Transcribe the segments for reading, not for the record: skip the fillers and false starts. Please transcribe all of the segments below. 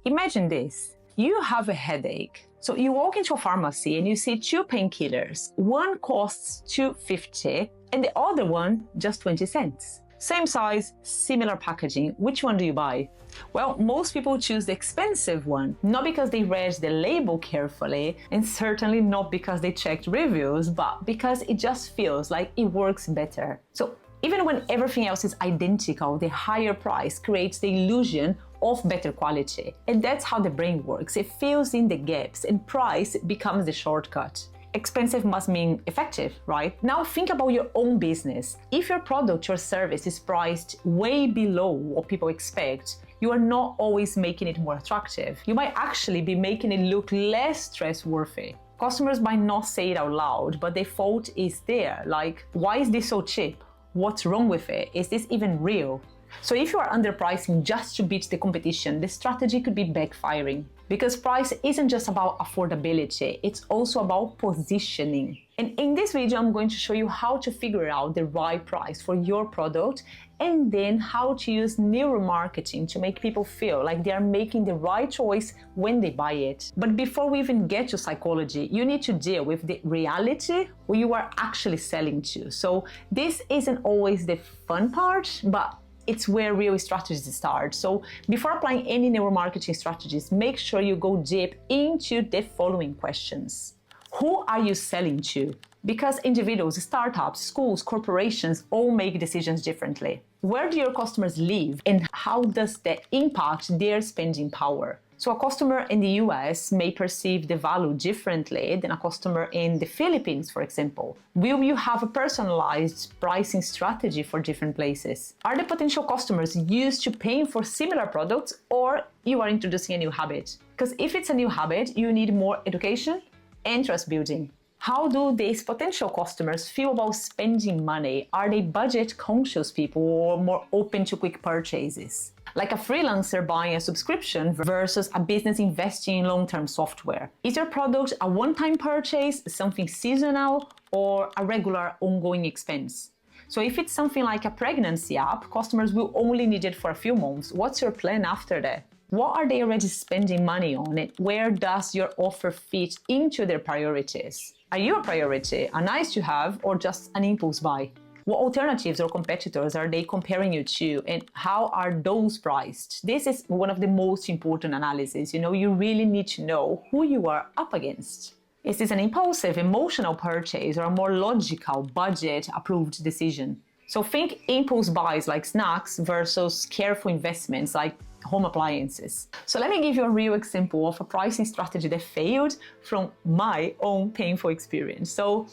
Imagine this. You have a headache. So you walk into a pharmacy and you see two painkillers. One costs $2.50 and the other one just 20 cents. Same size, similar packaging. Which one do you buy? Well, most people choose the expensive one, not because they read the label carefully, and certainly not because they checked reviews, but because it just feels like it works better. So even when everything else is identical, the higher price creates the illusion of better quality. And that's how the brain works. It fills in the gaps and price becomes the shortcut. Expensive must mean effective, right? Now think about your own business. If your product or service is priced way below what people expect, you are not always making it more attractive. You might actually be making it look less stress-worthy. Customers might not say it out loud, but the fault is there. Like, why is this so cheap? What's wrong with it? Is this even real? So if you are underpricing just to beat the competition, the strategy could be backfiring. Because price isn't just about affordability, it's also about positioning. And in this video, I'm going to show you how to figure out the right price for your product and then how to use neuromarketing to make people feel like they are making the right choice when they buy it. But before we even get to psychology, you need to deal with the reality who you are actually selling to. So this isn't always the fun part, but it's where real strategies start. So before applying any neuromarketing strategies, make sure you go deep into the following questions. Who are you selling to? Because individuals, startups, schools, corporations all make decisions differently. Where do your customers live and how does that impact their spending power? So a customer in the US may perceive the value differently than a customer in the Philippines, for example. Will you have a personalized pricing strategy for different places? Are the potential customers used to paying for similar products, or you are introducing a new habit? Because if it's a new habit, you need more education and trust building. How do these potential customers feel about spending money? Are they budget conscious people or more open to quick purchases? Like a freelancer buying a subscription versus a business investing in long-term software. Is your product a one-time purchase, something seasonal, or a regular ongoing expense? So if it's something like a pregnancy app, customers will only need it for a few months. What's your plan after that? What are they already spending money on, and where does your offer fit into their priorities? Are you a priority, a nice to have, or just an impulse buy? What alternatives or competitors are they comparing you to, and how are those priced? This is one of the most important analyses. You really need to know who you are up against. Is this an impulsive, emotional purchase or a more logical, budget-approved decision? So think impulse buys like snacks versus careful investments like home appliances. So let me give you a real example of a pricing strategy that failed from my own painful experience. So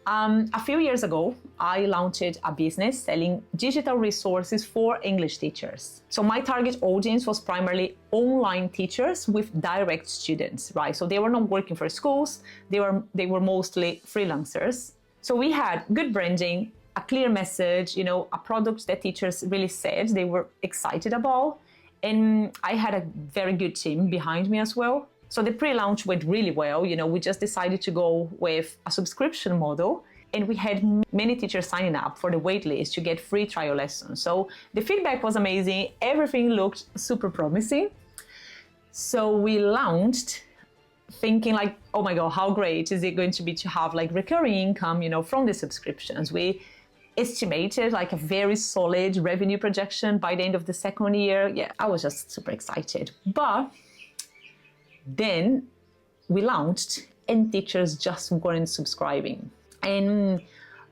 a few years ago, I launched a business selling digital resources for English teachers. So my target audience was primarily online teachers with direct students, right? So they were not working for schools, they were mostly freelancers. So we had good branding, a clear message, a product that teachers really said they were excited about. And I had a very good team behind me as well. So the pre-launch went really well. We just decided to go with a subscription model, and we had many teachers signing up for the waitlist to get free trial lessons. So the feedback was amazing. Everything looked super promising. So we launched thinking like, oh my God, how great is it going to be to have like recurring income, from the subscriptions. We estimated like a very solid revenue projection by the end of the second year. Yeah, I was just super excited. But then we launched and teachers just weren't subscribing. And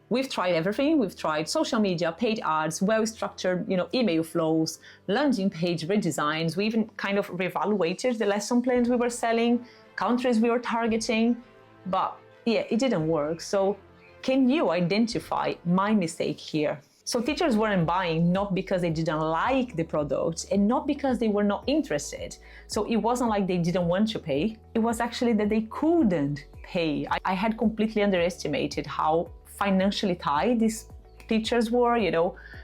we've tried everything. We've tried social media, paid ads, well-structured, email flows, landing page redesigns. We even kind of reevaluated the lesson plans we were selling, countries we were targeting, but yeah, it didn't work. So can you identify my mistake here? So teachers weren't buying not because they didn't like the product and not because they were not interested. So it wasn't like they didn't want to pay. It was actually that they couldn't pay. I had completely underestimated how financially tied these teachers were.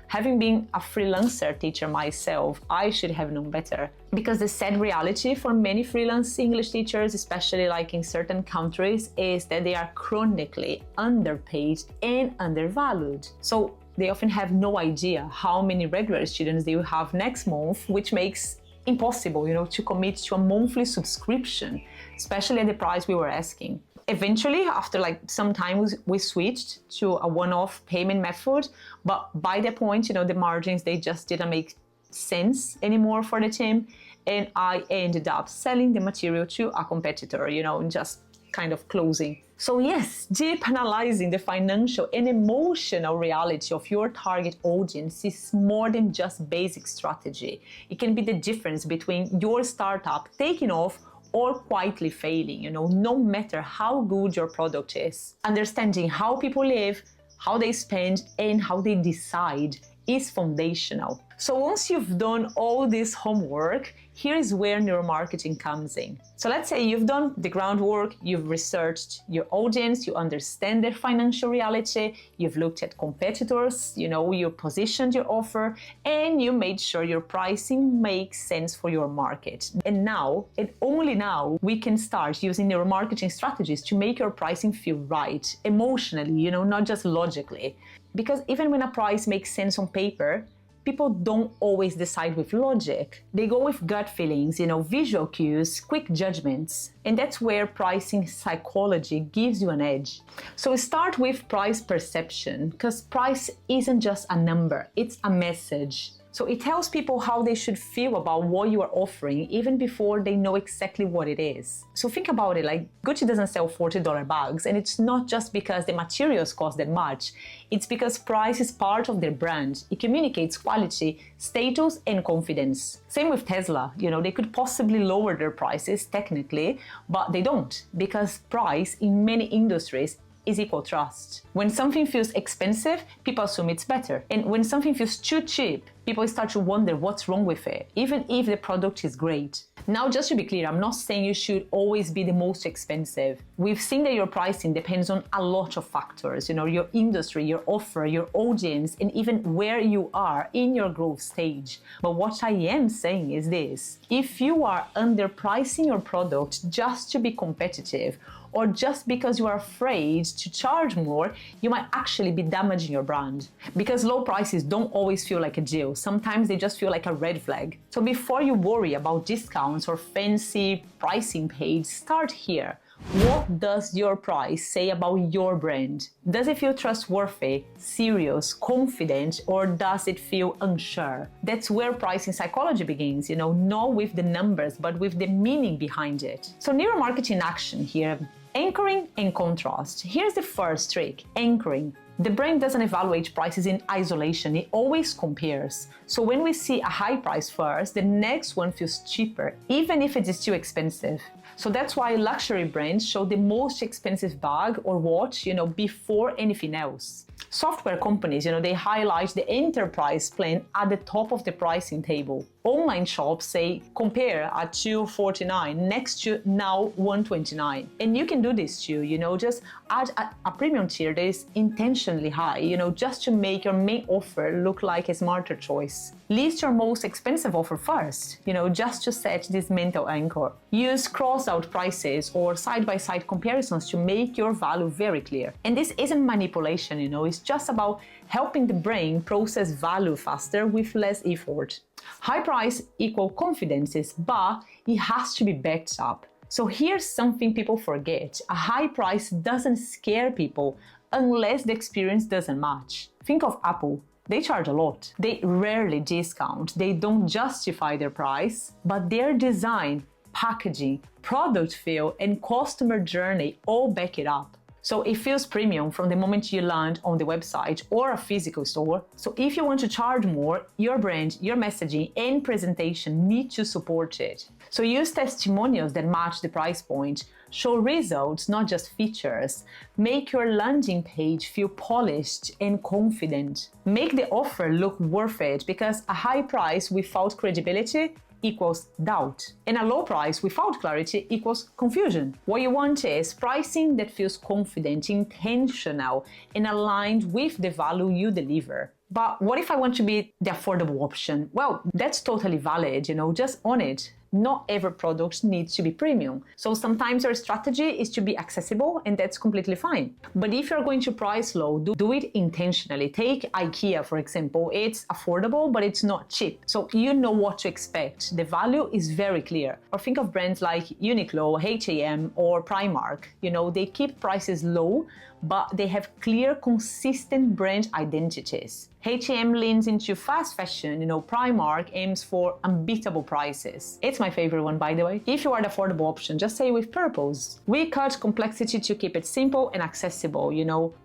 Having been a freelancer teacher myself, I should have known better. Because the sad reality for many freelance English teachers, especially like in certain countries, is that they are chronically underpaid and undervalued. So they often have no idea how many regular students they will have next month, which makes impossible, to commit to a monthly subscription, especially at the price we were asking. Eventually, after some time, we switched to a one-off payment method, but by that point, the margins, they just didn't make sense anymore for the team, and I ended up selling the material to a competitor, and just kind of closing. So yes, deep analyzing the financial and emotional reality of your target audience is more than just basic strategy. It can be the difference between your startup taking off or quietly failing, no matter how good your product is. Understanding how people live, how they spend, and how they decide is foundational. So once you've done all this homework, here is where neuromarketing comes in. So let's say you've done the groundwork, you've researched your audience, you understand their financial reality, you've looked at competitors, you positioned your offer, and you made sure your pricing makes sense for your market. And now, and only now, we can start using neuromarketing strategies to make your pricing feel right, emotionally, not just logically. Because even when a price makes sense on paper, people don't always decide with logic. They go with gut feelings, visual cues, quick judgments. And that's where pricing psychology gives you an edge. So we start with price perception, because price isn't just a number, it's a message. So it tells people how they should feel about what you are offering even before they know exactly what it is. So think about it, Gucci doesn't sell $40 bags, and it's not just because the materials cost that much. It's because price is part of their brand. It communicates quality, status, and confidence. Same with Tesla. They could possibly lower their prices technically, but they don't, because price in many industries is equal trust. When something feels expensive, people assume it's better. And when something feels too cheap, people start to wonder what's wrong with it, even if the product is great. Now, just to be clear, I'm not saying you should always be the most expensive. We've seen that your pricing depends on a lot of factors, your industry, your offer, your audience, and even where you are in your growth stage. But what I am saying is this: if you are underpricing your product just to be competitive, or just because you are afraid to charge more, you might actually be damaging your brand. Because low prices don't always feel like a deal. Sometimes they just feel like a red flag. So before you worry about discounts or fancy pricing page, start here. What does your price say about your brand? Does it feel trustworthy, serious, confident, or does it feel unsure? That's where pricing psychology begins, not with the numbers, but with the meaning behind it. So neuromarketing action here. Anchoring and contrast. Here's the first trick: anchoring. The brain doesn't evaluate prices in isolation, it always compares. So when we see a high price first, the next one feels cheaper, even if it is too expensive. So that's why luxury brands show the most expensive bag or watch, before anything else. Software companies, they highlight the enterprise plan at the top of the pricing table. Online shops say compare at $249 next to now $129. And you can do this too, just add a premium tier that is intentionally high, just to make your main offer look like a smarter choice. List your most expensive offer first, just to set this mental anchor. Use cross-out prices or side-by-side comparisons to make your value very clear. And this isn't manipulation, it's just about helping the brain process value faster with less effort. High price equals confidences, but it has to be backed up. So here's something people forget. A high price doesn't scare people unless the experience doesn't match. Think of Apple. They charge a lot. They rarely discount. They don't justify their price, but their design, packaging, product feel, and customer journey all back it up. So it feels premium from the moment you land on the website or a physical store. So if you want to charge more, your brand, your messaging, and presentation need to support it. So use testimonials that match the price point. Show results, not just features. Make your landing page feel polished and confident. Make the offer look worth it, because a high price without credibility equals doubt. And a low price without clarity equals confusion. What you want is pricing that feels confident, intentional, and aligned with the value you deliver. But what if I want to be the affordable option? Well, that's totally valid, just own it. not every product needs to be premium. So sometimes your strategy is to be accessible, and that's completely fine. But if you're going to price low, do it intentionally. Take IKEA, for example. It's affordable, but it's not cheap. So you know what to expect. The value is very clear. Or think of brands like Uniqlo, H&M, or Primark. They keep prices low, but they have clear, consistent brand identities. H&M leans into fast fashion, Primark aims for unbeatable prices. It's my favorite one, by the way. If you are the affordable option, just say with purpose. We cut complexity to keep it simple and accessible,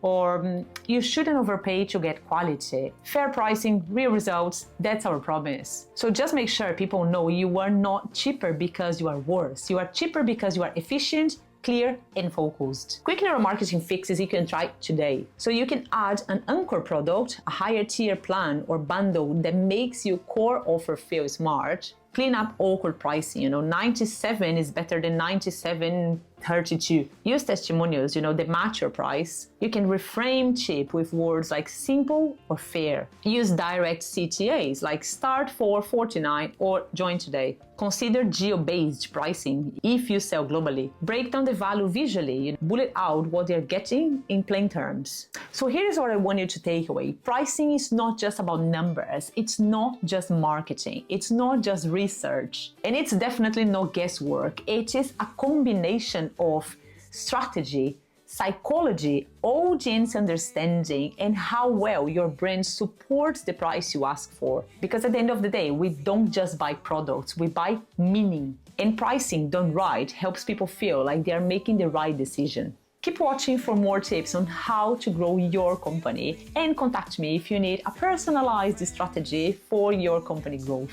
or you shouldn't overpay to get quality. Fair pricing, real results, that's our promise. So just make sure people know you are not cheaper because you are worse. You are cheaper because you are efficient, clear and focused. Quick neuromarketing fixes you can try today. So you can add an anchor product, a higher tier plan or bundle that makes your core offer feel smart. Clean up awkward pricing, 97 is better than 97.32. Use testimonials, that match your price. You can reframe cheap with words like simple or fair. Use direct CTAs like start for $49 or join today. Consider geo-based pricing if you sell globally. Break down the value visually, bullet out what they're getting in plain terms. So here's what I want you to take away. Pricing is not just about numbers. It's not just marketing. It's not just research. And it's definitely not guesswork. It is a combination of strategy, psychology, audience understanding, and how well your brand supports the price you ask for. Because at the end of the day, we don't just buy products, we buy meaning. And pricing done right helps people feel like they are making the right decision. Keep watching for more tips on how to grow your company, and contact me if you need a personalized strategy for your company growth.